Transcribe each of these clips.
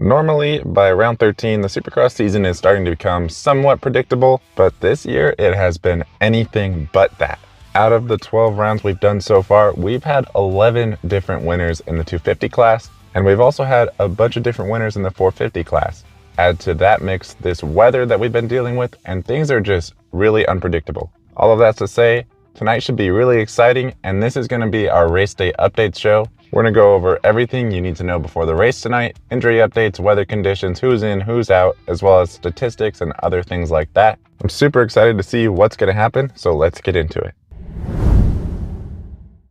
Normally, by round 13, the Supercross season is starting to become somewhat predictable, but this year it has been anything but that. Out of the 12 rounds we've done so far, we've had 11 different winners in the 250 class, and we've also had a bunch of different winners in the 450 class. Add to that mix this weather that we've been dealing with, and things are just really unpredictable. All of that's to say, tonight should be really exciting, and this is going to be our race day updates show. We're going to go over everything you need to know before the race tonight, injury updates, weather conditions, who's in, who's out, as well as statistics and other things like that. I'm super excited to see what's going to happen, so let's get into it.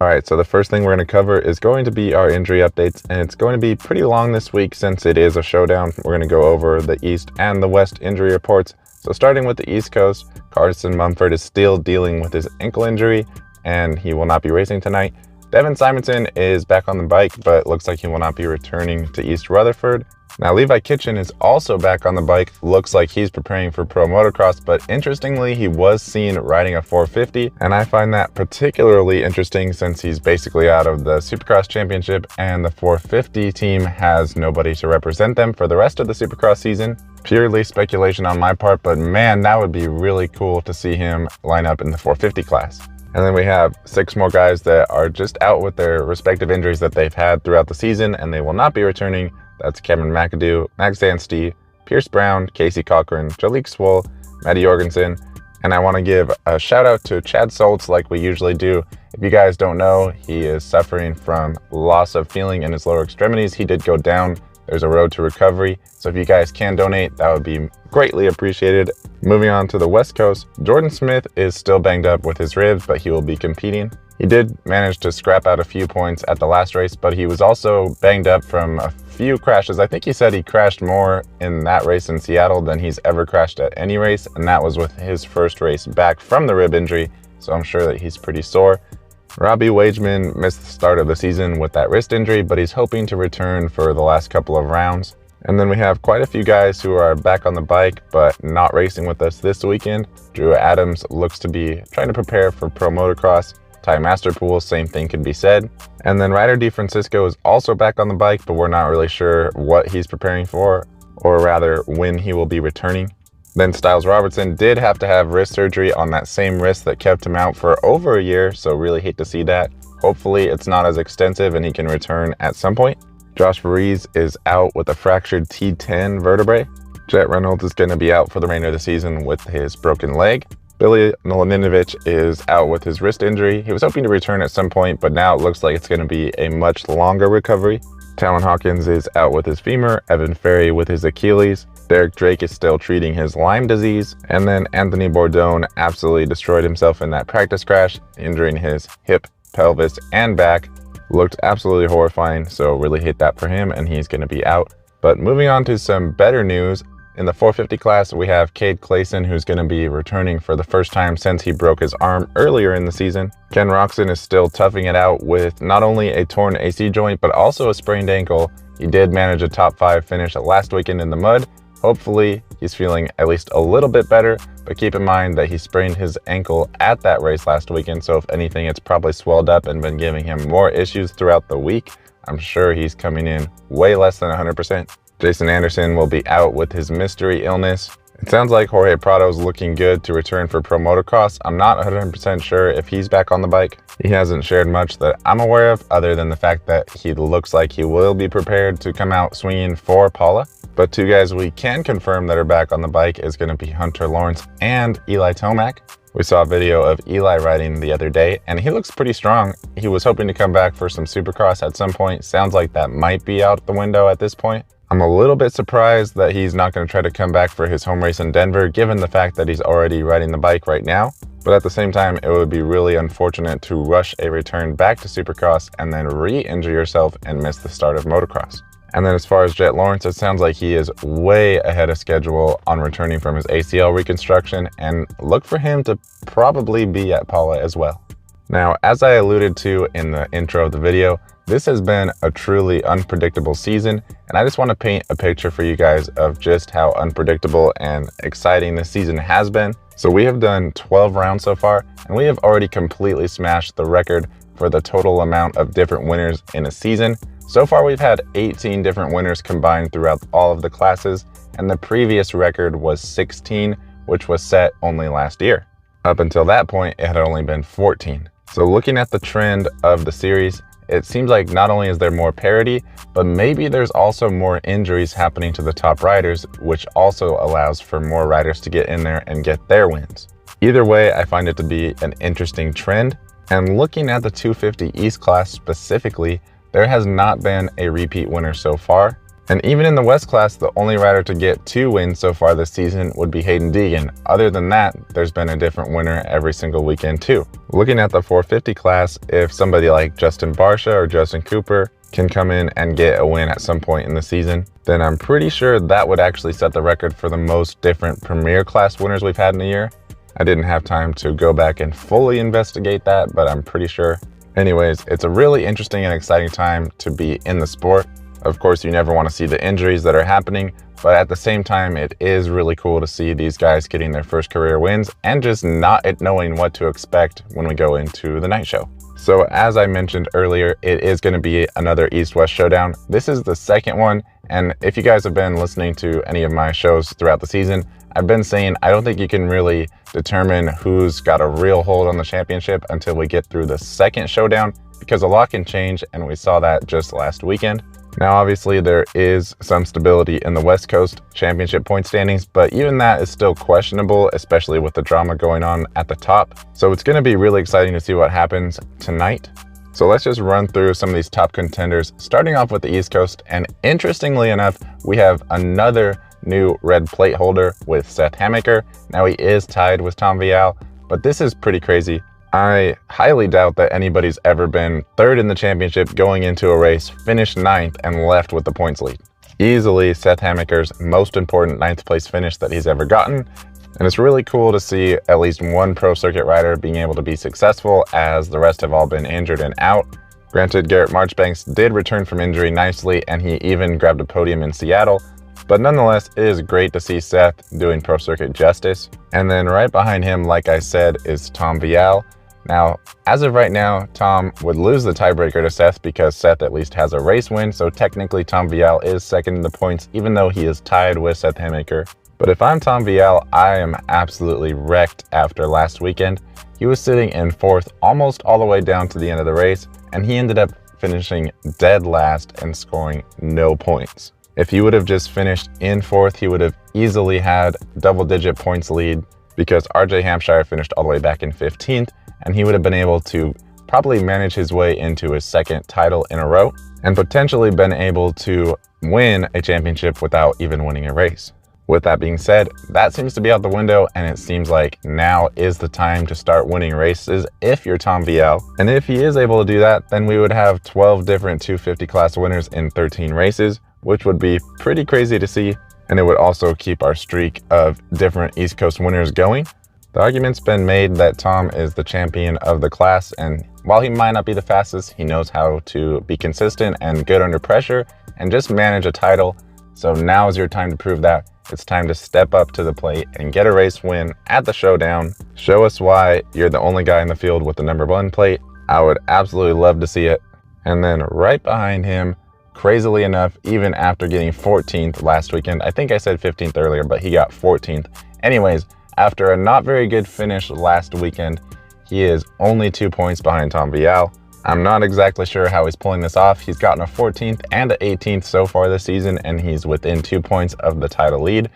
Alright, so the first thing we're going to cover is going to be our injury updates, and it's going to be pretty long this week since it is a showdown. We're going to go over the East and the West injury reports. So starting with the East Coast, Carson Mumford is still dealing with his ankle injury, and he will not be racing tonight. Devin Simonson is back on the bike, but looks like he will not be returning to East Rutherford. Now, Levi Kitchen is also back on the bike. Looks like he's preparing for pro motocross, but interestingly, he was seen riding a 450, and I find that particularly interesting since he's basically out of the Supercross Championship, and the 450 team has nobody to represent them for the rest of the Supercross season. Purely speculation on my part, but man, that would be really cool to see him line up in the 450 class. And then we have 6 more guys that are just out with their respective injuries that they've had throughout the season, and they will not be returning. That's Cameron McAdoo, Max Zanstee, Pierce Brown, Casey Cochran, Jalik Swoll, Matty Jorgensen. And I want to give a shout out to Chad Soltz like we usually do. If you guys don't know, he is suffering from loss of feeling in his lower extremities. He did go down. There's a road to recovery. So if you guys can donate, that would be greatly appreciated. Moving on to the West Coast, Jordon Smith is still banged up with his ribs, but he will be competing. He did manage to scrap out a few points at the last race, but he was also banged up from a few crashes. I think he said he crashed more in that race in Seattle than he's ever crashed at any race, and that was with his first race back from the rib injury, so I'm sure that he's pretty sore. Robbie Wageman missed the start of the season with that wrist injury, but he's hoping to return for the last couple of rounds. And then we have quite a few guys who are back on the bike, but not racing with us this weekend. Drew Adams looks to be trying to prepare for pro motocross. Ty Masterpool, same thing could be said. And then Ryder Difrancesco is also back on the bike, but we're not really sure what he's preparing for, or rather when he will be returning. Then Styles Robertson did have to have wrist surgery on that same wrist that kept him out for over a year, so really hate to see that. Hopefully it's not as extensive and he can return at some point. Josh Varize is out with a fractured T10 vertebrae. Jet Reynolds is going to be out for the remainder of the season with his broken leg. Billy Laninovich is out with his wrist injury. He was hoping to return at some point, but now it looks like it's going to be a much longer recovery. Talon Hawkins is out with his femur, Evan Ferry with his Achilles. Derek Drake is still treating his Lyme disease. And then Anthony Bourdon absolutely destroyed himself in that practice crash, injuring his hip, pelvis, and back. Looked absolutely horrifying, so really hate that for him, and he's going to be out. But moving on to some better news. In the 450 class, we have Cade Clason, who's going to be returning for the first time since he broke his arm earlier in the season. Ken Roczen is still toughing it out with not only a torn AC joint, but also a sprained ankle. He did manage a top 5 finish last weekend in the mud. Hopefully, he's feeling at least a little bit better, but keep in mind that he sprained his ankle at that race last weekend, so if anything, it's probably swelled up and been giving him more issues throughout the week. I'm sure he's coming in way less than 100%. Jason Anderson will be out with his mystery illness. It sounds like Jorge Prado is looking good to return for pro motocross. I'm not 100% sure if he's back on the bike. He hasn't shared much that I'm aware of, other than the fact that he looks like he will be prepared to come out swinging for Paula. But 2 guys we can confirm that are back on the bike is going to be Hunter Lawrence and Eli Tomac. We saw a video of Eli riding the other day, and he looks pretty strong. He was hoping to come back for some Supercross at some point. Sounds like that might be out the window at this point. I'm a little bit surprised that he's not going to try to come back for his home race in Denver, given the fact that he's already riding the bike right now. But at the same time, it would be really unfortunate to rush a return back to Supercross and then re-injure yourself and miss the start of motocross. And then as far as Jet Lawrence, it sounds like he is way ahead of schedule on returning from his ACL reconstruction, and look for him to probably be at Paula as well. Now, as I alluded to in the intro of the video, this has been a truly unpredictable season, and I just want to paint a picture for you guys of just how unpredictable and exciting this season has been. So we have done 12 rounds so far, and we have already completely smashed the record for the total amount of different winners in a season. So far, we've had 18 different winners combined throughout all of the classes, and the previous record was 16, which was set only last year. Up until that point, it had only been 14. So looking at the trend of the series, it seems like not only is there more parity, but maybe there's also more injuries happening to the top riders, which also allows for more riders to get in there and get their wins. Either way, I find it to be an interesting trend. And looking at the 250 East class specifically, there has not been a repeat winner so far. And even in the West class, the only rider to get 2 wins so far this season would be Hayden Deegan. Other than that, there's been a different winner every single weekend too. Looking at the 450 class, if somebody like Justin Barcia or Justin Cooper can come in and get a win at some point in the season, then I'm pretty sure that would actually set the record for the most different Premier class winners we've had in a year. I didn't have time to go back and fully investigate that, but I'm pretty sure. Anyways, it's a really interesting and exciting time to be in the sport. Of course, you never want to see the injuries that are happening, but at the same time, it is really cool to see these guys getting their first career wins and just not knowing what to expect when we go into the night show. So as I mentioned earlier, it is going to be another East-West showdown. This is the second one, and if you guys have been listening to any of my shows throughout the season, I've been saying I don't think you can really determine who's got a real hold on the championship until we get through the second showdown, because a lot can change, and we saw that just last weekend. Now, obviously, there is some stability in the West Coast championship point standings, but even that is still questionable, especially with the drama going on at the top. So it's going to be really exciting to see what happens tonight. So let's just run through some of these top contenders, starting off with the East Coast. And interestingly enough, we have another new red plate holder with Seth Hammaker. Now he is tied with Tom Vialle, but this is pretty crazy. I highly doubt that anybody's ever been third in the championship going into a race, finished 9th, and left with the points lead. Easily Seth Hammaker's most important 9th place finish that he's ever gotten. And it's really cool to see at least one pro circuit rider being able to be successful, as the rest have all been injured and out. Granted, Garrett Marchbanks did return from injury nicely, and he even grabbed a podium in Seattle. But nonetheless, it is great to see Seth doing pro circuit justice. And then right behind him, like I said, is Tom Vialle. Now, as of right now, Tom would lose the tiebreaker to Seth because Seth at least has a race win, so technically Tom Vialle is second in the points, even though he is tied with Seth Hammaker. But if I'm Tom Vialle, I am absolutely wrecked after last weekend. He was sitting in 4th almost all the way down to the end of the race, and he ended up finishing dead last and scoring no points. If he would have just finished in 4th, he would have easily had double-digit points lead, because RJ Hampshire finished all the way back in 15th, and he would have been able to probably manage his way into his second title in a row and potentially been able to win a championship without even winning a race. With that being said, that seems to be out the window, and it seems like now is the time to start winning races if you're Tom Vialle. And if he is able to do that, then we would have 12 different 250 class winners in 13 races, which would be pretty crazy to see. And it would also keep our streak of different East Coast winners going. The argument's been made that Tom is the champion of the class, and while he might not be the fastest, he knows how to be consistent and good under pressure and just manage a title. So now is your time to prove that. It's time to step up to the plate and get a race win at the showdown. Show us why you're the only guy in the field with the #1 plate. I would absolutely love to see it. And then right behind him, crazily enough, even after getting 14th last weekend, I think I said 15th earlier, but he got 14th. Anyways, after a not very good finish last weekend, he is only 2 points behind Tom Vialle. I'm not exactly sure how he's pulling this off. He's gotten a 14th and an 18th so far this season, and he's within 2 points of the title lead.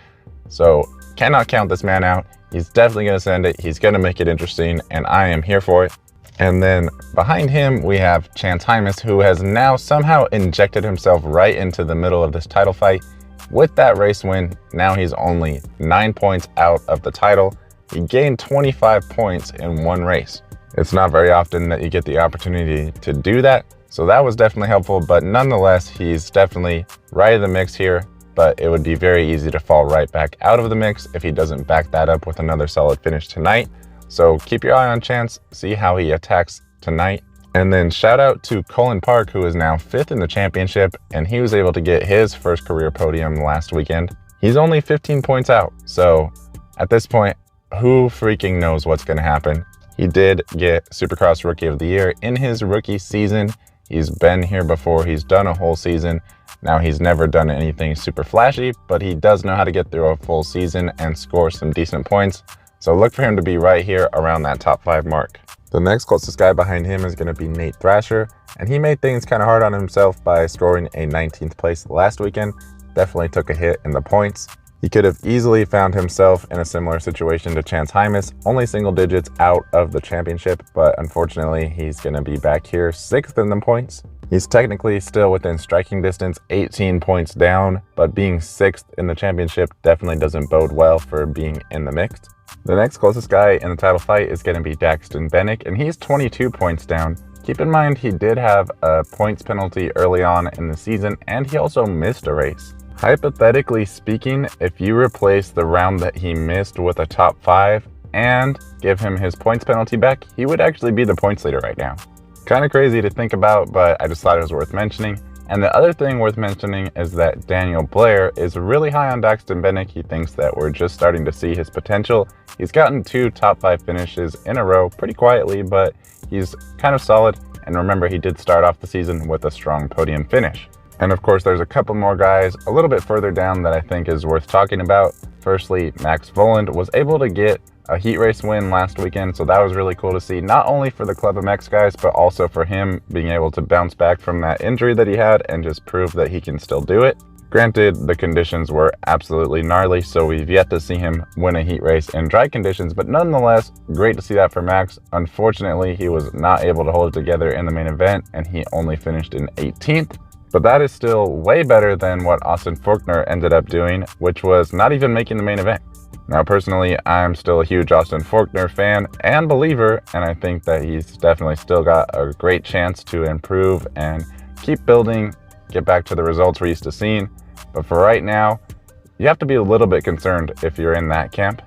So cannot count this man out. He's definitely going to send it. He's going to make it interesting, and I am here for it. And then behind him, we have Chance Hymas, who has now somehow injected himself right into the middle of this title fight. With that race win, now he's only 9 points out of the title. He gained 25 points in one race. It's not very often that you get the opportunity to do that, so that was definitely helpful, but nonetheless, he's definitely right in the mix here, but it would be very easy to fall right back out of the mix if he doesn't back that up with another solid finish tonight. So keep your eye on Chance, see how he attacks tonight. And then shout out to Colin Park, who is now 5th in the championship, and he was able to get his first career podium last weekend. He's only 15 points out, so at this point, who freaking knows what's going to happen? He did get Supercross Rookie of the Year in his rookie season. He's been here before. He's done a whole season. Now, he's never done anything super flashy, but he does know how to get through a full season and score some decent points. So look for him to be right here around that top 5 mark. The next closest guy behind him is going to be Nate Thrasher, and he made things kind of hard on himself by scoring a 19th place last weekend. Definitely took a hit in the points. He could have easily found himself in a similar situation to Chance Hymas, only single digits out of the championship, but unfortunately he's going to be back here 6th in the points. He's technically still within striking distance, 18 points down, but being 6th in the championship definitely doesn't bode well for being in the mix. The next closest guy in the title fight is going to be Bennick, and he's 22 points down. Keep in mind he did have a points penalty early on in the season, and he also missed a race. Hypothetically speaking, if you replace the round that he missed with a top 5 and give him his points penalty back, he would actually be the points leader right now. Kind of crazy to think about, but I just thought it was worth mentioning. And the other thing worth mentioning is that Daniel Blair is really high on Bennick. He thinks that we're just starting to see his potential. He's gotten 2 top 5 finishes in a row pretty quietly, but he's kind of solid. And remember, he did start off the season with a strong podium finish. And of course, there's a couple more guys a little bit further down that I think is worth talking about. Firstly, Max Vohland was able to get a heat race win last weekend, so that was really cool to see, not only for the Club MX guys, but also for him being able to bounce back from that injury that he had and just prove that he can still do it. Granted, the conditions were absolutely gnarly, so we've yet to see him win a heat race in dry conditions, but nonetheless, great to see that for Max. Unfortunately, he was not able to hold it together in the main event, and he only finished in 18th. But that is still way better than what Austin Forkner ended up doing, which was not even making the main event. Now, personally, I'm still a huge Austin Forkner fan and believer, and I think that he's definitely still got a great chance to improve and keep building, get back to the results we're used to seeing. But for right now, you have to be a little bit concerned if you're in that camp.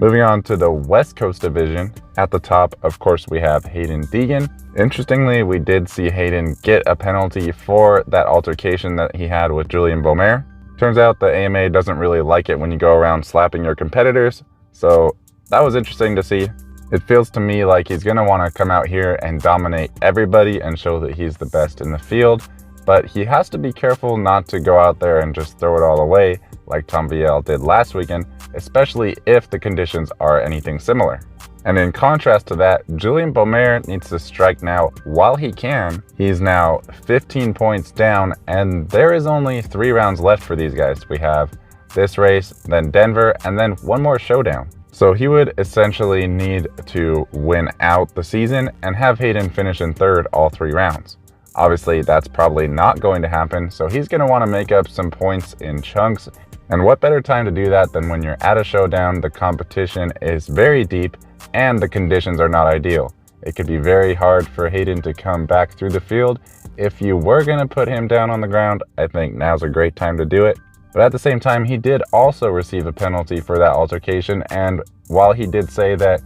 Moving on to the West Coast division, at the top, of course, we have Hayden Deegan. Interestingly, we did see Hayden get a penalty for that altercation that he had with Julian Beaumer. Turns out the AMA doesn't really like it when you go around slapping your competitors, so that was interesting to see. It feels to me like he's going to want to come out here and dominate everybody and show that he's the best in the field, but he has to be careful not to go out there and just throw it all away like Tom Vialle did last weekend, especially if the conditions are anything similar. And in contrast to that, Julian Beaumer needs to strike now while he can. He's now 15 points down, and there is only 3 rounds left for these guys. We have this race, then Denver, and then one more showdown. So he would essentially need to win out the season and have Hayden finish in 3rd all 3 rounds. Obviously, that's probably not going to happen, so he's going to want to make up some points in chunks. And what better time to do that than when you're at a showdown, the competition is very deep, and the conditions are not ideal. It could be very hard for Hayden to come back through the field. If you were going to put him down on the ground, I think now's a great time to do it. But at the same time, he did also receive a penalty for that altercation, and while he did say that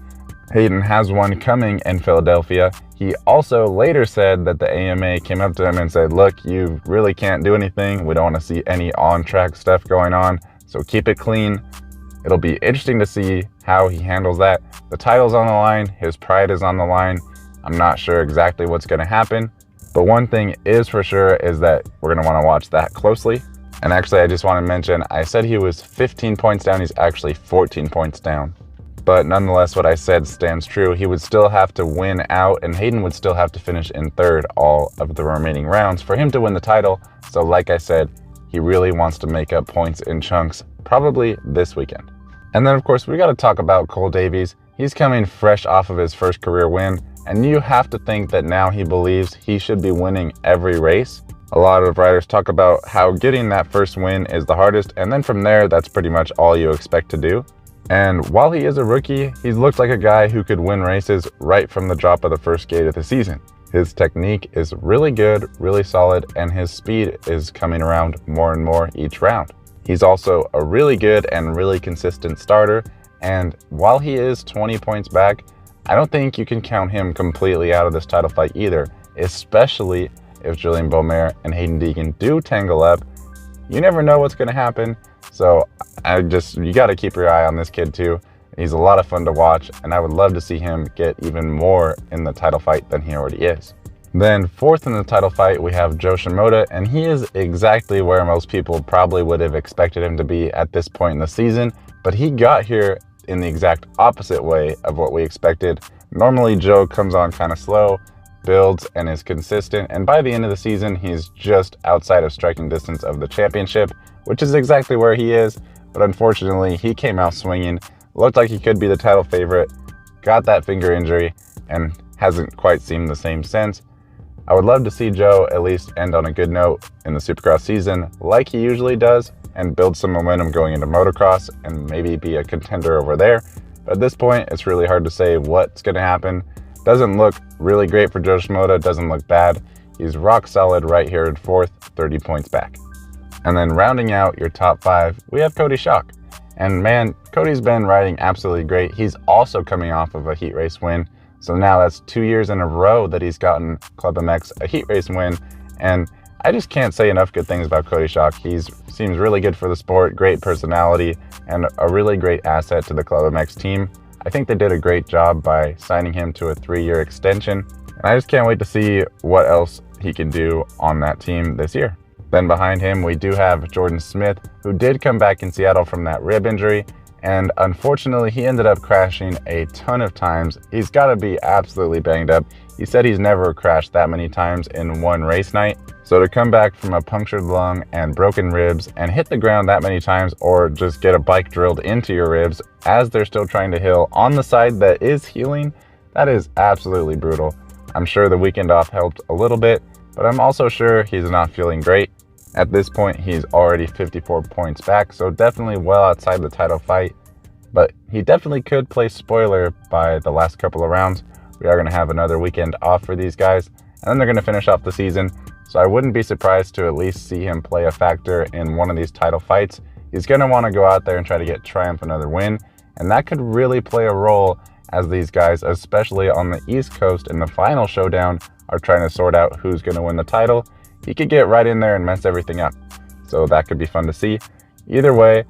Hayden has one coming in Philadelphia, he also later said that the AMA came up to him and said, look, you really can't do anything. We don't want to see any on-track stuff going on, so keep it clean. It'll be interesting to see how he handles that. The title's on the line, his pride is on the line. I'm not sure exactly what's going to happen, but one thing is for sure is that we're going to want to watch that closely. And actually, I just want to mention, I said he was 15 points down. He's actually 14 points down. But nonetheless, what I said stands true. He would still have to win out, and Hayden would still have to finish in 3rd all of the remaining rounds for him to win the title. So like I said, he really wants to make up points in chunks, probably this weekend. And then, of course, we got to talk about Cole Davies. He's coming fresh off of his first career win, and you have to think that now he believes he should be winning every race. A lot of riders talk about how getting that first win is the hardest, and then from there, that's pretty much all you expect to do. And while he is a rookie, he looks like a guy who could win races right from the drop of the first gate of the season. His technique is really good, really solid, and his speed is coming around more and more each round. He's also a really good and really consistent starter, and while he is 20 points back, I don't think you can count him completely out of this title fight either, especially if Julian Beaumer and Hayden Deegan do tangle up. You never know what's going to happen, so you got to keep your eye on this kid too. He's a lot of fun to watch, and I would love to see him get even more in the title fight than he already is. Then fourth in the title fight, we have Joe Shimoda, and he is exactly where most people probably would have expected him to be at this point in the season, but he got here in the exact opposite way of what we expected. Normally, Joe comes on kind of slow, builds, and is consistent, and by the end of the season, he's just outside of striking distance of the championship, which is exactly where he is, but unfortunately, he came out swinging, looked like he could be the title favorite, got that finger injury, and hasn't quite seemed the same since. I would love to see Joe at least end on a good note in the Supercross season like he usually does and build some momentum going into motocross and maybe be a contender over there. But at this point, it's really hard to say what's going to happen. Doesn't look really great for Joe Shimoda, doesn't look bad. He's rock solid right here in fourth, 30 points back. And then rounding out your top five, we have Cody Schock. And man, Cody's been riding absolutely great. He's also coming off of a heat race win. So now that's 2 years in a row that he's gotten Club MX a heat race win. And I just can't say enough good things about Cody Schock. He seems really good for the sport, great personality, and a really great asset to the Club MX team. I think they did a great job by signing him to a 3-year extension. And I just can't wait to see what else he can do on that team this year. Then behind him, we do have Jordon Smith, who did come back in Seattle from that rib injury. And unfortunately, he ended up crashing a ton of times. He's got to be absolutely banged up. He said he's never crashed that many times in one race night. So to come back from a punctured lung and broken ribs and hit the ground that many times, or just get a bike drilled into your ribs as they're still trying to heal on the side that is healing, that is absolutely brutal. I'm sure the weekend off helped a little bit, but I'm also sure he's not feeling great. At this point, he's already 54 points back, so definitely well outside the title fight. But he definitely could play spoiler by the last couple of rounds. We are going to have another weekend off for these guys, and then they're going to finish off the season. So I wouldn't be surprised to at least see him play a factor in one of these title fights. He's going to want to go out there and try to get Triumph another win, and that could really play a role as these guys, especially on the East Coast in the final showdown, are trying to sort out who's going to win the title. He could get right in there and mess everything up. So that could be fun to see. Either way,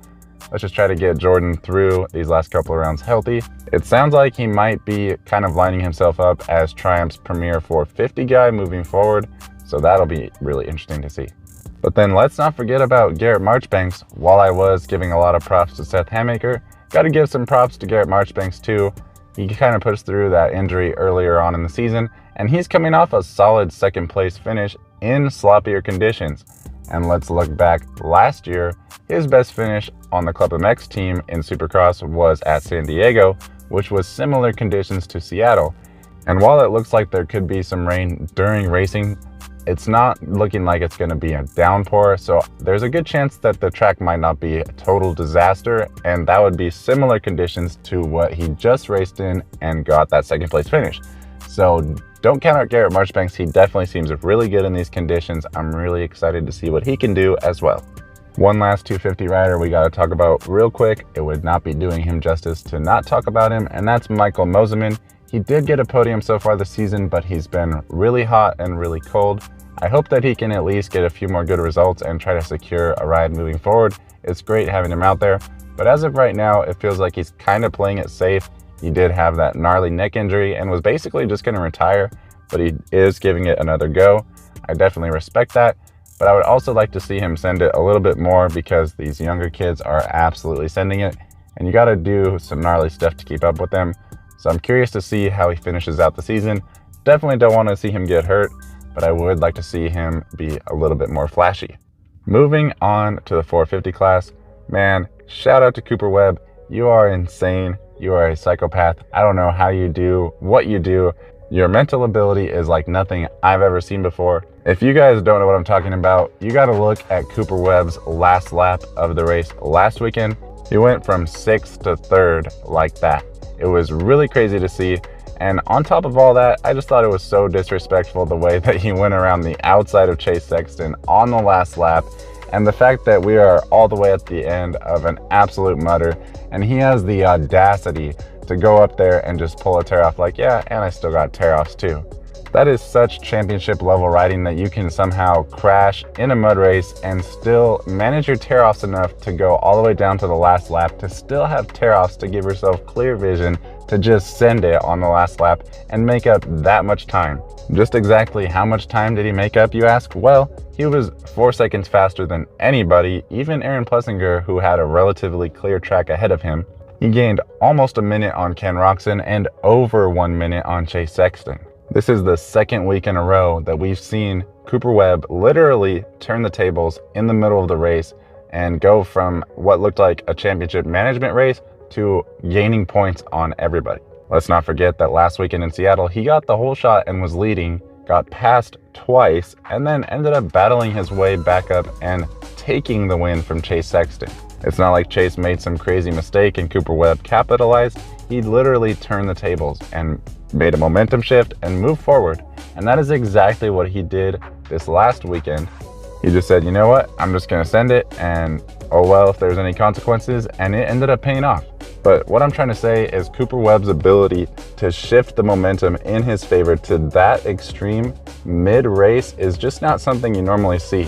let's just try to get Jordan through these last couple of rounds healthy. It sounds like he might be kind of lining himself up as Triumph's premier 450 guy moving forward. So that'll be really interesting to see. But then let's not forget about Garrett Marchbanks. While I was giving a lot of props to Seth Hammaker, got to give some props to Garrett Marchbanks too. He kind of pushed through that injury earlier on in the season, and he's coming off a solid second place finish in sloppier conditions. And let's look back last year, his best finish on the Club MX team in Supercross was at San Diego, which was similar conditions to Seattle. And while it looks like there could be some rain during racing, it's not looking like it's going to be a downpour, so there's a good chance that the track might not be a total disaster, and that would be similar conditions to what he just raced in and got that second place finish. So don't count out Garrett Marchbanks. He definitely seems really good in these conditions. I'm really excited to see what he can do as well. One last 250 rider we got to talk about real quick. It would not be doing him justice to not talk about him, and that's Michael Mosiman. He did get a podium so far this season, but he's been really hot and really cold. I hope that he can at least get a few more good results and try to secure a ride moving forward. It's great having him out there, but as of right now, it feels like he's kind of playing it safe. He did have that gnarly neck injury and was basically just going to retire, but he is giving it another go. I definitely respect that, but I would also like to see him send it a little bit more because these younger kids are absolutely sending it, and you got to do some gnarly stuff to keep up with them. So I'm curious to see how he finishes out the season. Definitely don't want to see him get hurt, but I would like to see him be a little bit more flashy. Moving on to the 450 class, man, shout out to Cooper Webb. You are insane. You are a psychopath. I don't know how you do what you do. Your mental ability is like nothing I've ever seen before. If you guys don't know what I'm talking about, you got to look at Cooper Webb's last lap of the race last weekend. He went from 6th to 3rd like that. It was really crazy to see. And on top of all that, I just thought it was so disrespectful the way that he went around the outside of Chase Sexton on the last lap. And the fact that we are all the way at the end of an absolute mutter, and he has the audacity to go up there and just pull a tear off like, yeah, and I still got tear offs too. That is such championship level riding that you can somehow crash in a mud race and still manage your tear-offs enough to go all the way down to the last lap, to still have tear-offs to give yourself clear vision to just send it on the last lap and make up that much time. Just exactly how much time did he make up, you ask? Well, he was 4 seconds faster than anybody, even Aaron Plessinger, who had a relatively clear track ahead of him. He gained almost a minute on Ken Roczen and over 1 minute on Chase Sexton. This is the second week in a row that we've seen Cooper Webb literally turn the tables in the middle of the race and go from what looked like a championship management race to gaining points on everybody. Let's not forget that last weekend in Seattle, he got the whole shot and was leading, got passed twice, and then ended up battling his way back up and taking the win from Chase Sexton. It's not like Chase made some crazy mistake and Cooper Webb capitalized. He literally turned the tables and made a momentum shift and moved forward. And that is exactly what he did this last weekend. He just said, you know what, I'm just gonna send it, and oh well if there's any consequences, and it ended up paying off. But what I'm trying to say is Cooper Webb's ability to shift the momentum in his favor to that extreme mid-race is just not something you normally see.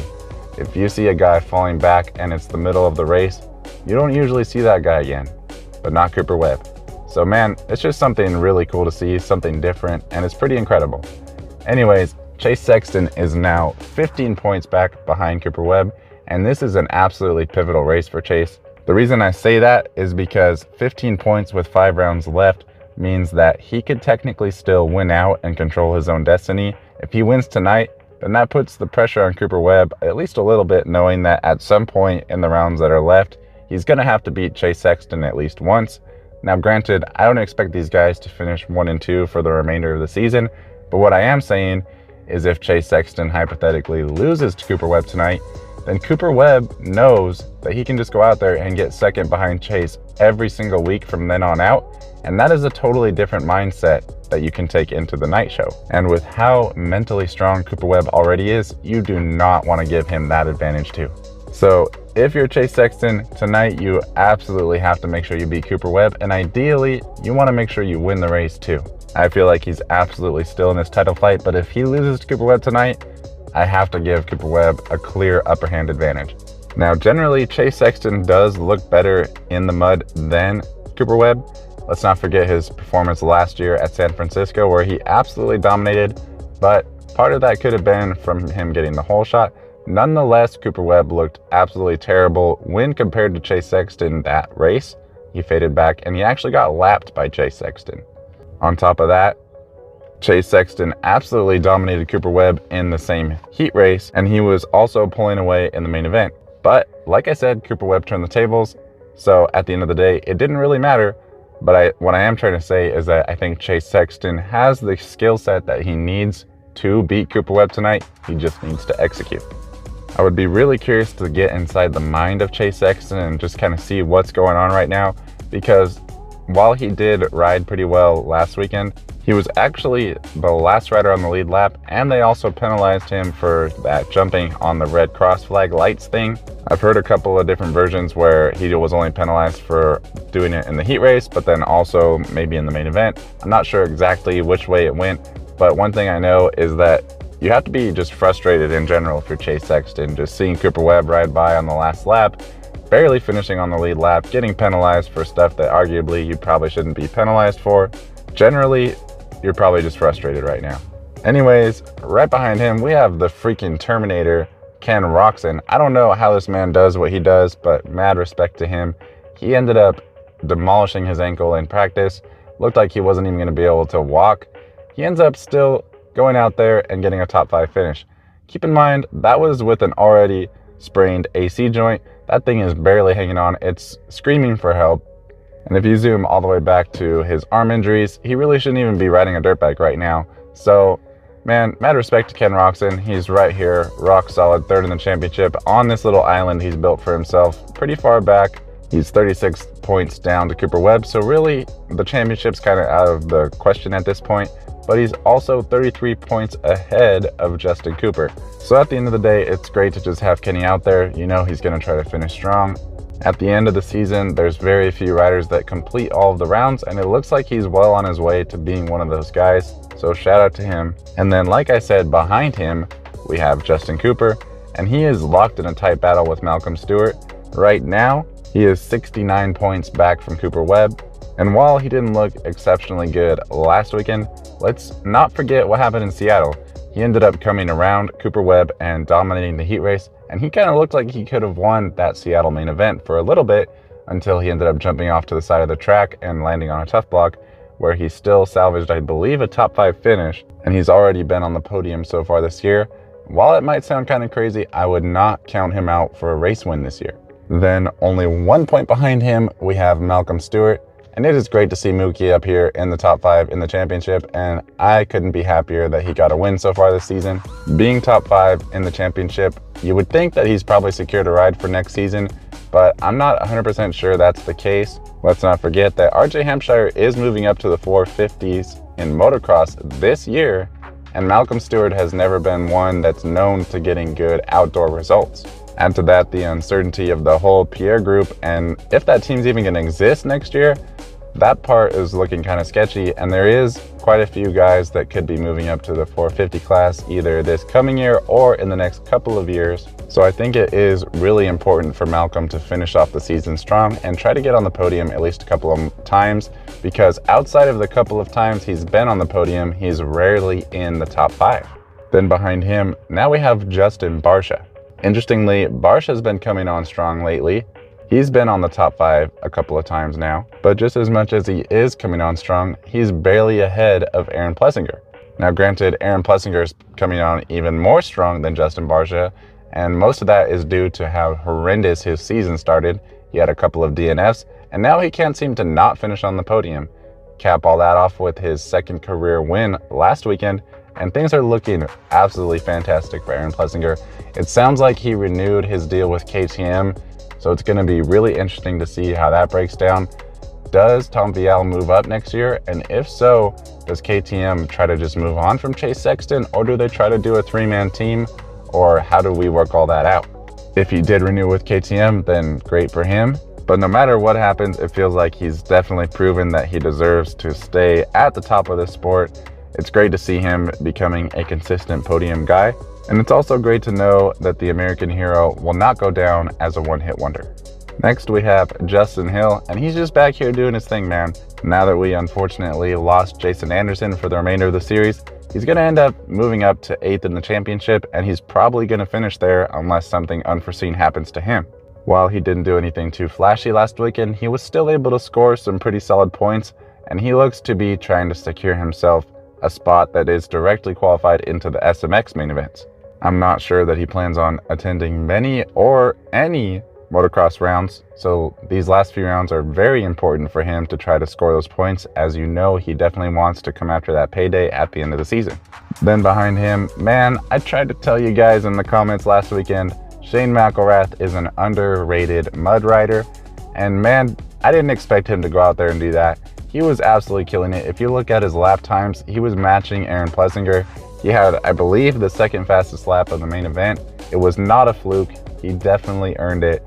If you see a guy falling back and it's the middle of the race, you don't usually see that guy again, but not Cooper Webb. So man, it's just something really cool to see, something different, and it's pretty incredible. Anyways, Chase Sexton is now 15 points back behind Cooper Webb, and this is an absolutely pivotal race for Chase. The reason I say that is because 15 points with 5 rounds left means that he could technically still win out and control his own destiny. If he wins tonight, then that puts the pressure on Cooper Webb at least a little bit, knowing that at some point in the rounds that are left, he's going to have to beat Chase Sexton at least once. Now granted, I don't expect these guys to finish 1 and 2 for the remainder of the season, but what I am saying is if Chase Sexton hypothetically loses to Cooper Webb tonight, then Cooper Webb knows that he can just go out there and get second behind Chase every single week from then on out, and that is a totally different mindset that you can take into the night show. And with how mentally strong Cooper Webb already is, you do not want to give him that advantage too. So if you're Chase Sexton tonight, you absolutely have to make sure you beat Cooper Webb, and ideally you want to make sure you win the race too. I feel like he's absolutely still in this title fight, but if he loses to Cooper Webb tonight, I have to give Cooper Webb a clear upper hand advantage. Now generally Chase Sexton does look better in the mud than Cooper Webb. Let's not forget his performance last year at San Francisco where he absolutely dominated, but part of that could have been from him getting the whole shot. Nonetheless, Cooper Webb looked absolutely terrible when compared to Chase Sexton that race. He faded back and he actually got lapped by Chase Sexton. On top of that, Chase Sexton absolutely dominated Cooper Webb in the same heat race, and he was also pulling away in the main event. But like I said, Cooper Webb turned the tables, so at the end of the day, it didn't really matter. But what I am trying to say is that I think Chase Sexton has the skill set that he needs to beat Cooper Webb tonight. He just needs to execute. I would be really curious to get inside the mind of Chase Sexton and just kind of see what's going on right now, because while he did ride pretty well last weekend, he was actually the last rider on the lead lap, and they also penalized him for that jumping on the red cross flag lights thing. I've heard a couple of different versions where he was only penalized for doing it in the heat race, but then also maybe in the main event. I'm not sure exactly which way it went, but one thing I know is that you have to be just frustrated in general if you're Chase Sexton, just seeing Cooper Webb ride by on the last lap, barely finishing on the lead lap, getting penalized for stuff that arguably you probably shouldn't be penalized for. Generally, you're probably just frustrated right now. Anyways, right behind him, we have the freaking Terminator, Ken Roczen. I don't know how this man does what he does, but mad respect to him. He ended up demolishing his ankle in practice. Looked like he wasn't even going to be able to walk. He ends up still going out there and getting a top 5 finish. Keep in mind, that was with an already sprained AC joint. That thing is barely hanging on. It's screaming for help. And if you zoom all the way back to his arm injuries, he really shouldn't even be riding a dirt bike right now. So, man, mad respect to Ken Roczen. He's right here, rock solid, 3rd in the championship on this little island he's built for himself, pretty far back. He's 36 points down to Cooper Webb, so really the championship's kind of out of the question at this point. But he's also 33 points ahead of Justin Cooper. So at the end of the day, it's great to just have Kenny out there. You know he's going to try to finish strong. At the end of the season, there's very few riders that complete all of the rounds, and it looks like he's well on his way to being one of those guys, so shout out to him. And then, like I said, behind him, we have Justin Cooper, and he is locked in a tight battle with Malcolm Stewart. Right now, he is 69 points back from Cooper Webb, and while he didn't look exceptionally good last weekend, let's not forget what happened in Seattle. He ended up coming around Cooper Webb and dominating the heat race, and he kind of looked like he could have won that Seattle main event for a little bit until he ended up jumping off to the side of the track and landing on a tough block, where he still salvaged, I believe, a top 5 finish, and he's already been on the podium so far this year. While it might sound kind of crazy, I would not count him out for a race win this year. Then, only 1 point behind him, we have Malcolm Stewart. And it is great to see Mookie up here in the top 5 in the championship, and I couldn't be happier that he got a win so far this season. Being top 5 in the championship, you would think that he's probably secured a ride for next season, but I'm not 100% sure that's the case. Let's not forget that RJ Hampshire is moving up to the 450s in motocross this year, and Malcolm Stewart has never been one that's known to getting good outdoor results. Add to that the uncertainty of the whole Pierre group, and if that team's even going to exist next year, that part is looking kind of sketchy, and there is quite a few guys that could be moving up to the 450 class either this coming year or in the next couple of years. So I think it is really important for Malcolm to finish off the season strong and try to get on the podium at least a couple of times, because outside of the couple of times he's been on the podium, he's rarely in the top 5. Then behind him, now we have Justin Barcia. Interestingly, Barcia's been coming on strong lately. He's been on the top 5 a couple of times now, but just as much as he is coming on strong, he's barely ahead of Aaron Plessinger. Now granted, Aaron Plessinger is coming on even more strong than Justin Barcia, and most of that is due to how horrendous his season started. He had a couple of DNFs, and now he can't seem to not finish on the podium. Cap all that off with his second career win last weekend, and things are looking absolutely fantastic for Aaron Plessinger. It sounds like he renewed his deal with KTM, so it's going to be really interesting to see how that breaks down. Does Tom Vialle move up next year? And if so, does KTM try to just move on from Chase Sexton, or do they try to do a 3-man team? Or how do we work all that out? If he did renew with KTM, then great for him. But no matter what happens, it feels like he's definitely proven that he deserves to stay at the top of the sport. It's great to see him becoming a consistent podium guy. And it's also great to know that the American hero will not go down as a one-hit wonder. Next we have Justin Hill, and he's just back here doing his thing, man. Now that we unfortunately lost Jason Anderson for the remainder of the series, he's going to end up moving up to 8th in the championship, and he's probably going to finish there unless something unforeseen happens to him. While he didn't do anything too flashy last weekend, he was still able to score some pretty solid points, and he looks to be trying to secure himself a spot that is directly qualified into the SMX main events. I'm not sure that he plans on attending many or any motocross rounds, so these last few rounds are very important for him to try to score those points, as you know he definitely wants to come after that payday at the end of the season. Then behind him, man, I tried to tell you guys in the comments last weekend, Shane McElrath is an underrated mud rider, and man, I didn't expect him to go out there and do that. He was absolutely killing it. If you look at his lap times, he was matching Aaron Plessinger. He had, I believe, the second fastest lap of the main event. It was not a fluke. He definitely earned it.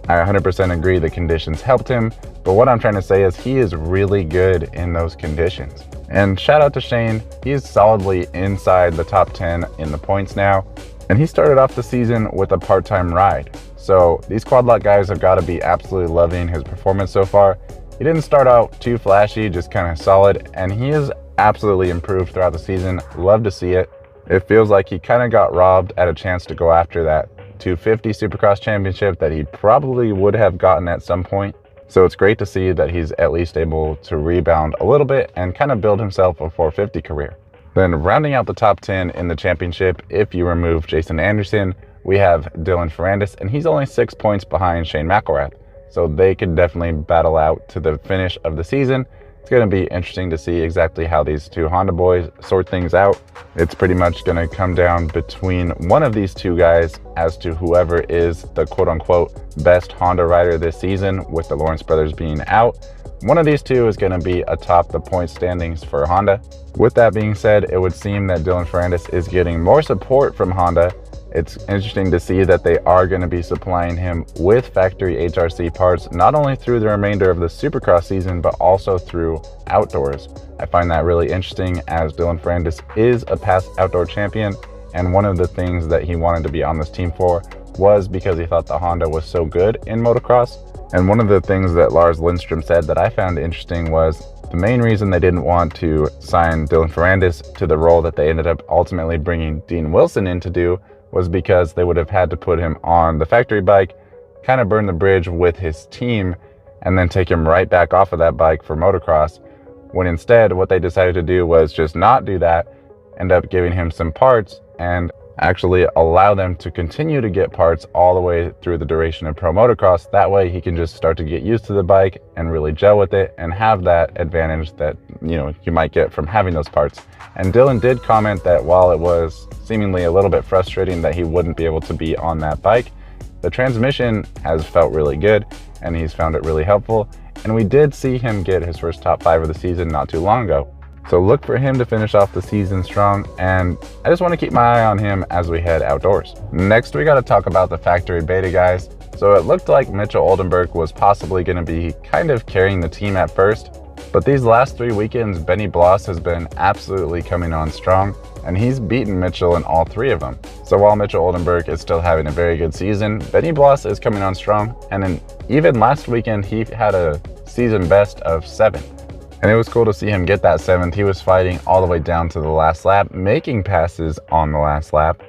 I 100% agree the conditions helped him, but what I'm trying to say is he is really good in those conditions. And shout out to Shane, he's solidly inside the top 10 in the points now, and he started off the season with a part-time ride. So these quad lot guys have got to be absolutely loving his performance so far. He didn't start out too flashy, just kind of solid, and he is absolutely improved throughout the season. Love to see it. It feels like he kind of got robbed at a chance to go after that 250 Supercross championship that he probably would have gotten at some point. So it's great to see that he's at least able to rebound a little bit and kind of build himself a 450 career. Then rounding out the top 10 in the championship, if you remove Jason Anderson, we have Dylan Ferrandis, and he's only 6 points behind Shane McElrath. So they could definitely battle out to the finish of the season. It's going to be interesting to see exactly how these two Honda boys sort things out. It's pretty much going to come down between one of these two guys as to whoever is the quote-unquote best Honda rider this season, with the Lawrence brothers being out. One of these two is going to be atop the point standings for Honda. With that being said, it would seem that Dylan Ferrandis is getting more support from Honda, It's interesting to see that they are going to be supplying him with factory HRC parts, not only through the remainder of the Supercross season, but also through outdoors. I find that really interesting, as Dylan Ferrandis is a past outdoor champion, and one of the things that he wanted to be on this team for was because he thought the Honda was so good in motocross. And one of the things that Lars Lindstrom said that I found interesting was the main reason they didn't want to sign Dylan Ferrandis to the role that they ended up ultimately bringing Dean Wilson in to do was because they would have had to put him on the factory bike, kind of burn the bridge with his team, and then take him right back off of that bike for motocross, when instead what they decided to do was just not do that, end up giving him some parts, and actually allow them to continue to get parts all the way through the duration of pro motocross. That way he can just start to get used to the bike and really gel with it and have that advantage that, you know, you might get from having those parts. And Dylan did comment that while it was seemingly a little bit frustrating that he wouldn't be able to be on that bike, the transmission has felt really good and he's found it really helpful. And we did see him get his first top 5 of the season not too long ago. So look for him to finish off the season strong, and I just want to keep my eye on him as we head outdoors. Next, we got to talk about the factory beta guys. So it looked like Mitchell Oldenburg was possibly going to be kind of carrying the team at first, but these last 3 weekends, Benny Bloss has been absolutely coming on strong, and he's beaten Mitchell in all 3 of them. So while Mitchell Oldenburg is still having a very good season, Benny Bloss is coming on strong, and then even last weekend, he had a season best of 7. And it was cool to see him get that 7th. He was fighting all the way down to the last lap, making passes on the last lap.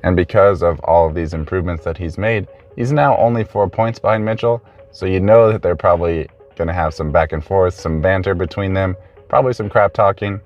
And because of all of these improvements that he's made, he's now only 4 points behind Mitchell. So you know that they're probably going to have some back and forth, some banter between them, probably some crap talking.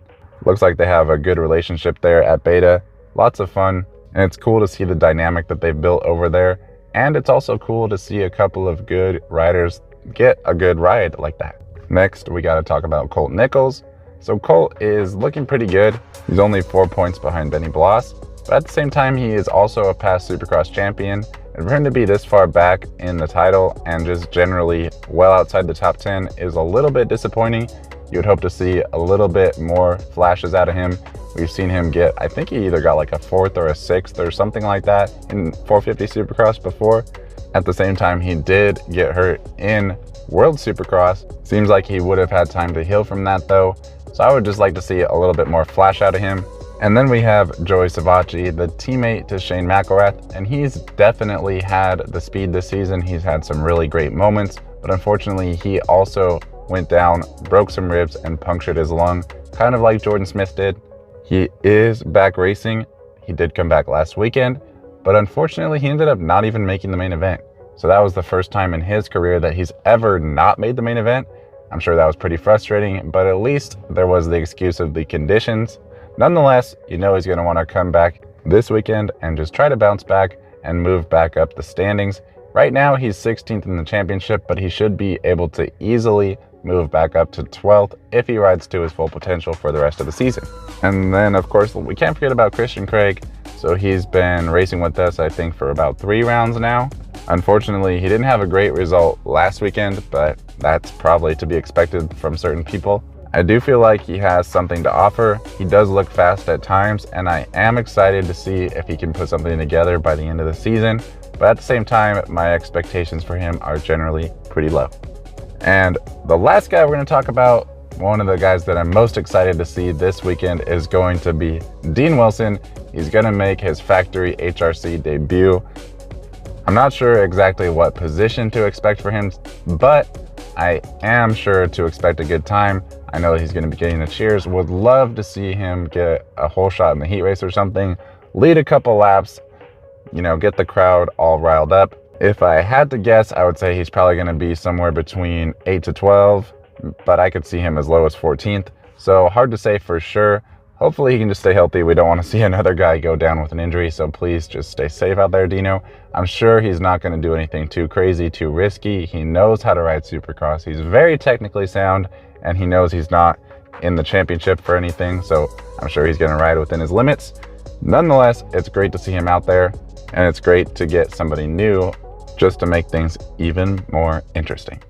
Looks like they have a good relationship there at beta. Lots of fun. And it's cool to see the dynamic that they've built over there. And it's also cool to see a couple of good riders get a good ride like that. Next, we got to talk about Colt Nichols. So Colt is looking pretty good. He's only 4 points behind Benny Bloss, but at the same time, he is also a past Supercross champion. And for him to be this far back in the title and just generally well outside the top 10 is a little bit disappointing. You would hope to see a little bit more flashes out of him. We've seen him get, I think he either got like a 4th or a 6th or something like that in 450 Supercross before. At the same time, he did get hurt in World Supercross. Seems like he would have had time to heal from that though. So I would just like to see a little bit more flash out of him. And then we have Joey Savacci, the teammate to Shane McElrath, and he's definitely had the speed this season. He's had some really great moments, but unfortunately he also went down, broke some ribs, and punctured his lung, kind of like Jordon Smith did. He is back racing. He did come back last weekend, but unfortunately he ended up not even making the main event. So that was the first time in his career that he's ever not made the main event. I'm sure that was pretty frustrating, but at least there was the excuse of the conditions. Nonetheless, you know he's going to want to come back this weekend and just try to bounce back and move back up the standings. Right now, he's 16th in the championship, but he should be able to easily move back up to 12th if he rides to his full potential for the rest of the season. And then, of course, we can't forget about Christian Craig. So he's been racing with us, I think, for about 3 rounds now. Unfortunately, he didn't have a great result last weekend, but that's probably to be expected from certain people. I do feel like he has something to offer. He does look fast at times, and I am excited to see if he can put something together by the end of the season. But at the same time, my expectations for him are generally pretty low. And the last guy we're going to talk about, one of the guys that I'm most excited to see this weekend, is going to be Dean Wilson. He's going to make his factory HRC debut. I'm not sure exactly what position to expect for him, but I am sure to expect a good time. I know that he's going to be getting the cheers. Would love to see him get a whole shot in the heat race or something, lead a couple laps, you know, get the crowd all riled up. If I had to guess, I would say he's probably going to be somewhere between 8 to 12, but I could see him as low as 14th. So hard to say for sure. Hopefully he can just stay healthy. We don't want to see another guy go down with an injury, so please just stay safe out there, Dino. I'm sure he's not going to do anything too crazy, too risky. He knows how to ride Supercross. He's very technically sound, and he knows he's not in the championship for anything, so I'm sure he's going to ride within his limits. Nonetheless, it's great to see him out there, and it's great to get somebody new just to make things even more interesting.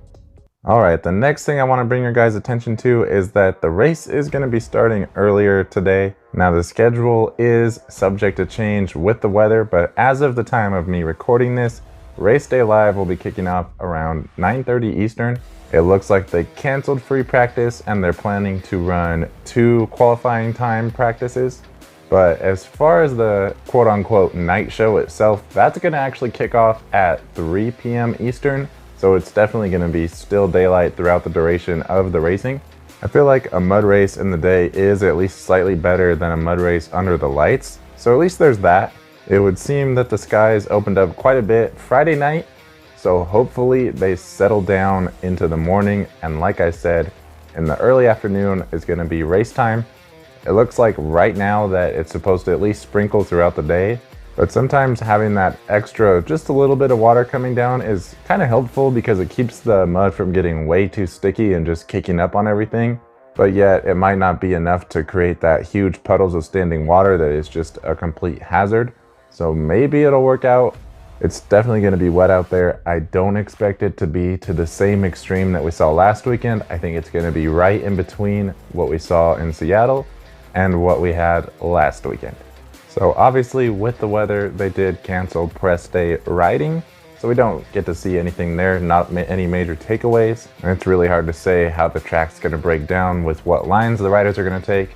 All right, the next thing I want to bring your guys' attention to is that the race is going to be starting earlier today. Now, the schedule is subject to change with the weather, but as of the time of me recording this, Race Day Live will be kicking off around 9:30 Eastern. It looks like they canceled free practice and they're planning to run 2 qualifying time practices. But as far as the quote-unquote night show itself, that's going to actually kick off at 3 p.m. Eastern. So it's definitely going to be still daylight throughout the duration of the racing. I feel like a mud race in the day is at least slightly better than a mud race under the lights. So at least there's that. It would seem that the skies opened up quite a bit Friday night. So hopefully they settle down into the morning. And like I said, in the early afternoon is going to be race time. It looks like right now that it's supposed to at least sprinkle throughout the day. But sometimes having that extra, just a little bit of water coming down is kind of helpful because it keeps the mud from getting way too sticky and just kicking up on everything. But yet it might not be enough to create that huge puddles of standing water that is just a complete hazard. So maybe it'll work out. It's definitely going to be wet out there. I don't expect it to be to the same extreme that we saw last weekend. I think it's going to be right in between what we saw in Seattle and what we had last weekend. So obviously with the weather, they did cancel press day riding. So we don't get to see anything there, not any major takeaways. And it's really hard to say how the track's gonna break down with what lines the riders are gonna take.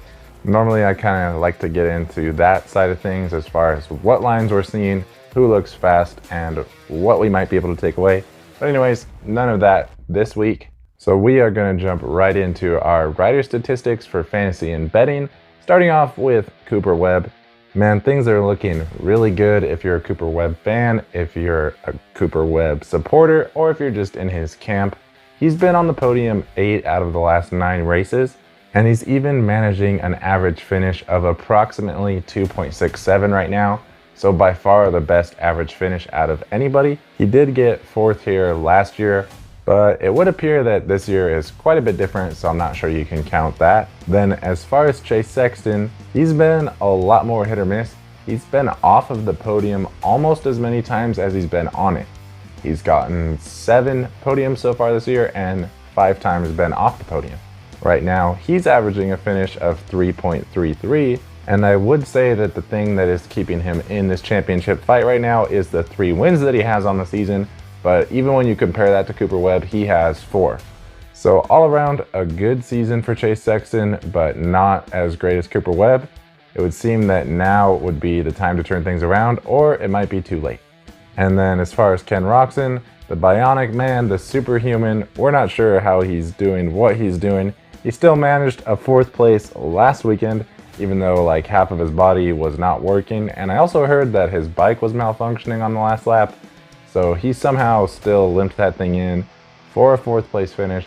Normally I kind of like to get into that side of things as far as what lines we're seeing, who looks fast, and what we might be able to take away. But anyways, none of that this week. So we are gonna jump right into our rider statistics for fantasy and betting, starting off with Cooper Webb. Man, things are looking really good if you're a Cooper Webb fan, if you're a Cooper Webb supporter, or if you're just in his camp. He's been on the podium 8 out of the last 9 races, and he's even managing an average finish of approximately 2.67 right now. So by far the best average finish out of anybody. He did get 4th here last year, but it would appear that this year is quite a bit different, so I'm not sure you can count that. Then as far as Chase Sexton, he's been a lot more hit or miss. He's been off of the podium almost as many times as he's been on it. He's gotten 7 podiums so far this year and 5 times been off the podium. Right now, he's averaging a finish of 3.33, and I would say that the thing that is keeping him in this championship fight right now is the 3 wins that he has on the season. But even when you compare that to Cooper Webb, he has 4. So all around a good season for Chase Sexton, but not as great as Cooper Webb. It would seem that now would be the time to turn things around, or it might be too late. And then as far as Ken Roczen, the bionic man, the superhuman, we're not sure how he's doing what he's doing. He still managed a 4th place last weekend, even though like half of his body was not working. And I also heard that his bike was malfunctioning on the last lap. So he somehow still limped that thing in for a 4th place finish.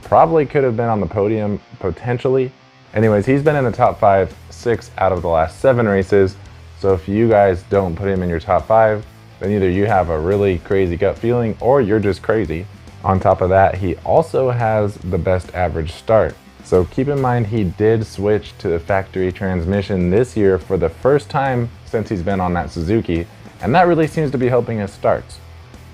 Probably could have been on the podium, potentially. Anyways, he's been in the top 5, 6 out of the last 7 races. So if you guys don't put him in your top 5, then either you have a really crazy gut feeling or you're just crazy. On top of that, he also has the best average start. So keep in mind he did switch to the factory transmission this year for the first time since he's been on that Suzuki. And that really seems to be helping his starts.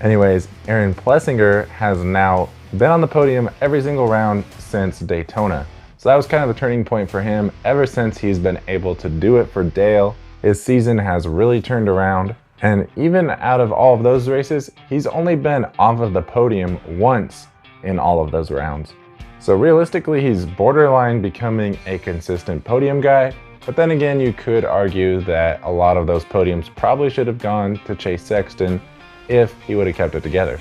Anyways, Aaron Plessinger has now been on the podium every single round since Daytona. So that was kind of the turning point for him. Ever since he's been able to do it for Dale, his season has really turned around. And even out of all of those races, he's only been off of the podium once in all of those rounds. So realistically, he's borderline becoming a consistent podium guy. But then again, you could argue that a lot of those podiums probably should have gone to Chase Sexton if he would have kept it together.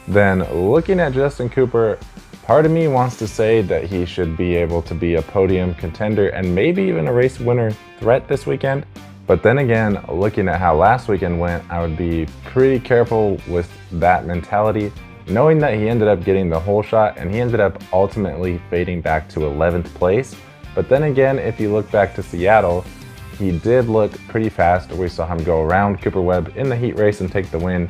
Then looking at Justin Cooper, part of me wants to say that he should be able to be a podium contender and maybe even a race winner threat this weekend. But then again, looking at how last weekend went, I would be pretty careful with that mentality, knowing that he ended up getting the whole shot and he ended up ultimately fading back to 11th place. But then again, if you look back to Seattle, he did look pretty fast. We saw him go around Cooper Webb in the heat race and take the win.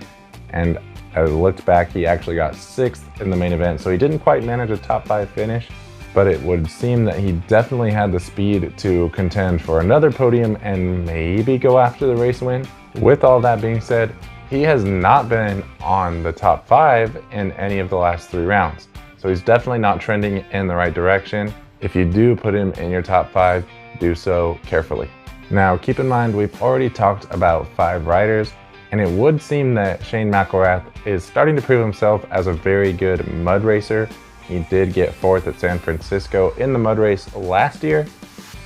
And I looked back, he actually got 6th in the main event. So he didn't quite manage a top 5 finish, but it would seem that he definitely had the speed to contend for another podium and maybe go after the race win. With all that being said, he has not been on the top 5 in any of the last 3 rounds. so he's definitely not trending in the right direction. If you do put him in your top 5, do so carefully. Now keep in mind we've already talked about 5 riders, and it would seem that Shane McElrath is starting to prove himself as a very good mud racer. He did get 4th at San Francisco in the mud race last year.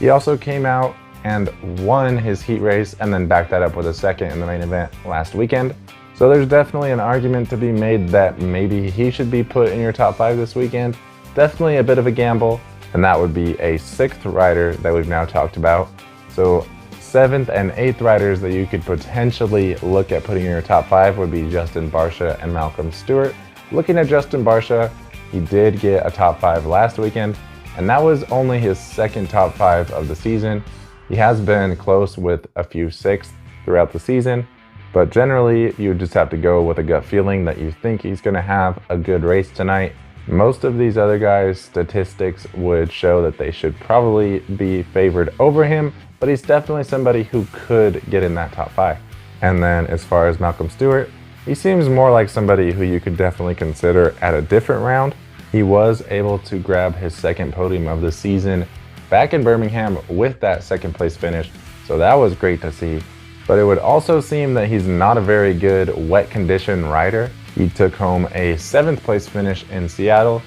He also came out and won his heat race and then backed that up with a 2nd in the main event last weekend. So there's definitely an argument to be made that maybe he should be put in your top 5 this weekend. Definitely a bit of a gamble, and that would be a 6th rider that we've now talked about. So 7th and 8th riders that you could potentially look at putting in your top 5 would be Justin Barcia and Malcolm Stewart. Looking at Justin Barcia, he did get a top 5 last weekend, and that was only his 2nd top 5 of the season. He has been close with a few 6th throughout the season, but generally you just have to go with a gut feeling that you think he's going to have a good race tonight. Most of these other guys' statistics would show that they should probably be favored over him, but he's definitely somebody who could get in that top 5. And then as far as Malcolm Stewart, he seems more like somebody who you could definitely consider at a different round. He was able to grab his 2nd podium of the season back in Birmingham with that 2nd place finish, so that was great to see. But it would also seem that he's not a very good wet condition rider. He took home a 7th place finish in Seattle,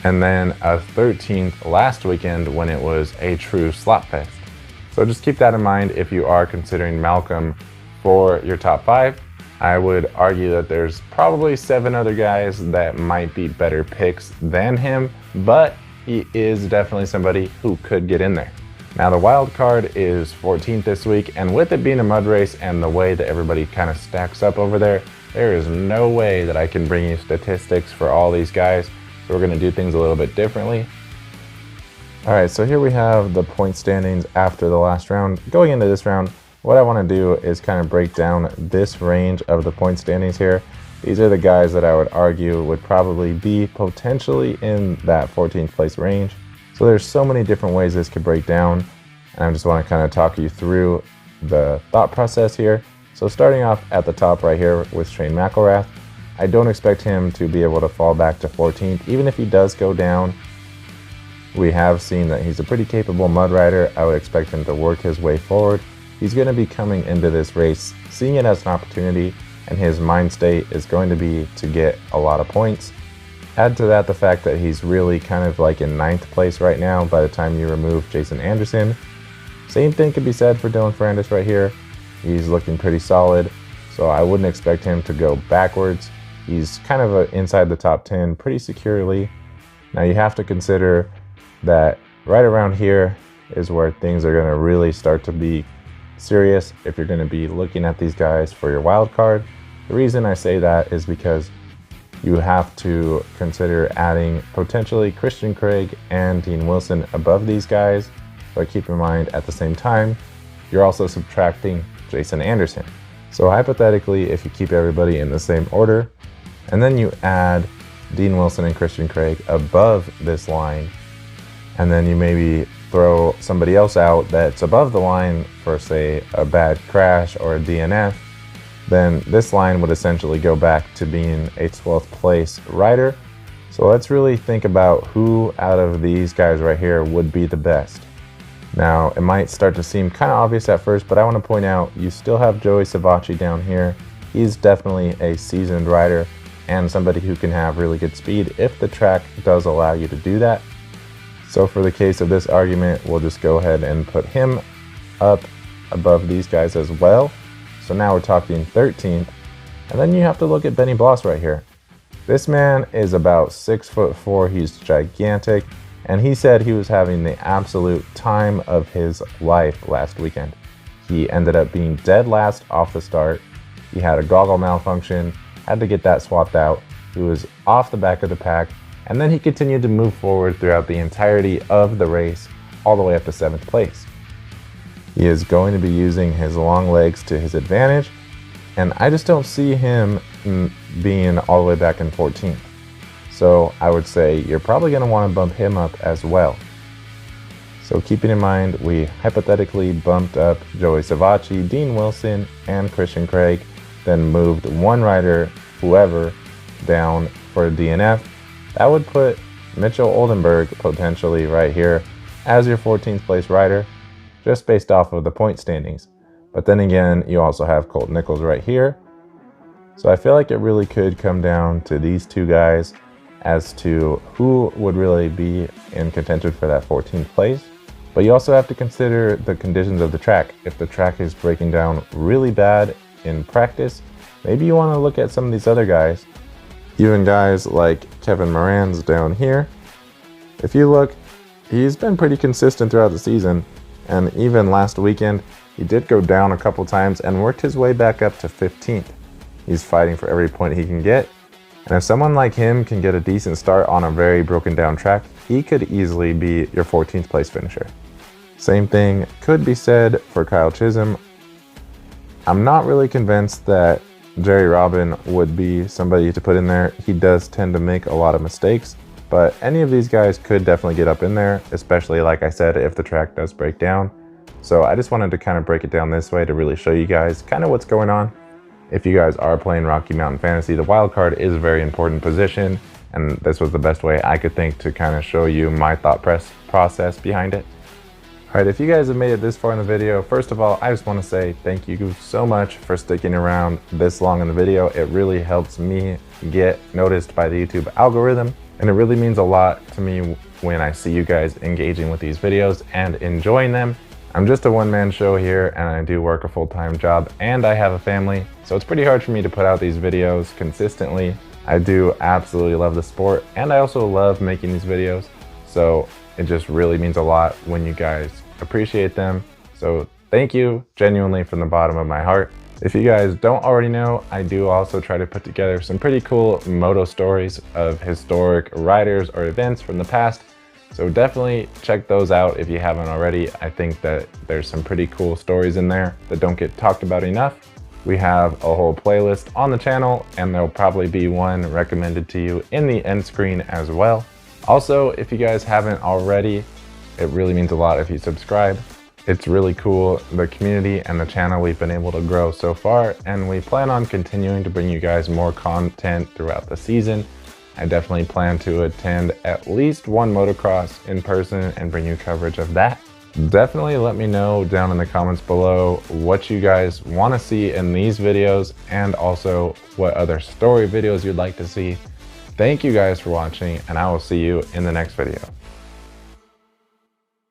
and then a 13th last weekend when it was a true slot fest. So just keep that in mind if you are considering Malcolm for your top 5. I would argue that there's probably 7 other guys that might be better picks than him, but he is definitely somebody who could get in there. Now the wild card is 14th this week, and with it being a mud race and the way that everybody kind of stacks up over there, there is no way that I can bring you statistics for all these guys, so we're going to do things a little bit differently. Alright, so here we have the point standings after the last round. Going into this round, what I want to do is kind of break down this range of the point standings here. These are the guys that I would argue would probably be potentially in that 14th place range. So there's so many different ways this could break down, and I just want to kind of talk you through the thought process here. So starting off at the top right here with Shane McElrath, I don't expect him to be able to fall back to 14th. Even if he does go down, we have seen that he's a pretty capable mud rider. I would expect him to work his way forward. He's going to be coming into this race seeing it as an opportunity, and his mind state is going to be to get a lot of points. Add to that the fact that he's really kind of like in 9th place right now by the time you remove Jason Anderson. Same thing could be said for Dylan Ferrandis right here. He's looking pretty solid, so I wouldn't expect him to go backwards. He's kind of inside the top 10 pretty securely. Now you have to consider that right around here is where things are going to really start to be serious if you're going to be looking at these guys for your wild card. The reason I say that is because you have to consider adding potentially Christian Craig and Dean Wilson above these guys, but keep in mind at the same time you're also subtracting Jason Anderson. So hypothetically, if you keep everybody in the same order and then you add Dean Wilson and Christian Craig above this line, and then you maybe throw somebody else out that's above the line for, say, a bad crash or a DNF, then this line would essentially go back to being a 12th place rider. So let's really think about who out of these guys right here would be the best. Now, it might start to seem kind of obvious at first, but I want to point out you still have Joey Savacci down here. He's definitely a seasoned rider and somebody who can have really good speed if the track does allow you to do that. So for the case of this argument, we'll just go ahead and put him up above these guys as well. So now we're talking 13th. And then you have to look at Benny Bloss right here. This man is about 6'4". He's gigantic. And he said he was having the absolute time of his life last weekend. He ended up being dead last off the start. He had a goggle malfunction, had to get that swapped out. He was off the back of the pack. And then he continued to move forward throughout the entirety of the race, all the way up to 7th place. He is going to be using his long legs to his advantage, and I just don't see him being all the way back in 14th. So I would say you're probably going to want to bump him up as well. So keeping in mind, we hypothetically bumped up Joey Savacci, Dean Wilson, and Christian Craig, then moved one rider, whoever, down for a DNF. That would put Mitchell Oldenburg potentially right here as your 14th place rider, just based off of the point standings. But then again, you also have Colt Nichols right here. So I feel like it really could come down to these two guys as to who would really be in contention for that 14th place. But you also have to consider the conditions of the track. If the track is breaking down really bad in practice, maybe you want to look at some of these other guys. Even guys like Kevin Moran's down here. If you look, he's been pretty consistent throughout the season. And even last weekend, he did go down a couple times and worked his way back up to 15th. He's fighting for every point he can get. And if someone like him can get a decent start on a very broken down track, he could easily be your 14th place finisher. Same thing could be said for Kyle Chisholm. I'm not really convinced that Jerry Robin would be somebody to put in there. He does tend to make a lot of mistakes, but any of these guys could definitely get up in there, especially like I said, if the track does break down. So I just wanted to kind of break it down this way to really show you guys kind of what's going on. If you guys are playing Rocky Mountain Fantasy, the wild card is a very important position, and this was the best way I could think to kind of show you my thought process behind it. Alright, if you guys have made it this far in the video, first of all, I just want to say thank you so much for sticking around this long in the video. It really helps me get noticed by the YouTube algorithm, and it really means a lot to me when I see you guys engaging with these videos and enjoying them. I'm just a one-man show here, and I do work a full-time job, and I have a family, so it's pretty hard for me to put out these videos consistently. I do absolutely love the sport, and I also love making these videos, so it just really means a lot when you guys appreciate them. So thank you genuinely from the bottom of my heart. If you guys don't already know, I do also try to put together some pretty cool moto stories of historic riders or events from the past. So definitely check those out if you haven't already. I think that there's some pretty cool stories in there that don't get talked about enough. We have a whole playlist on the channel, and there'll probably be one recommended to you in the end screen as well. Also, if you guys haven't already, it really means a lot if you subscribe. It's really cool, the community and the channel we've been able to grow so far, and we plan on continuing to bring you guys more content throughout the season. I definitely plan to attend at least one motocross in person and bring you coverage of that. Definitely let me know down in the comments below what you guys want to see in these videos, and also what other story videos you'd like to see. Thank you guys for watching, and I will see you in the next video.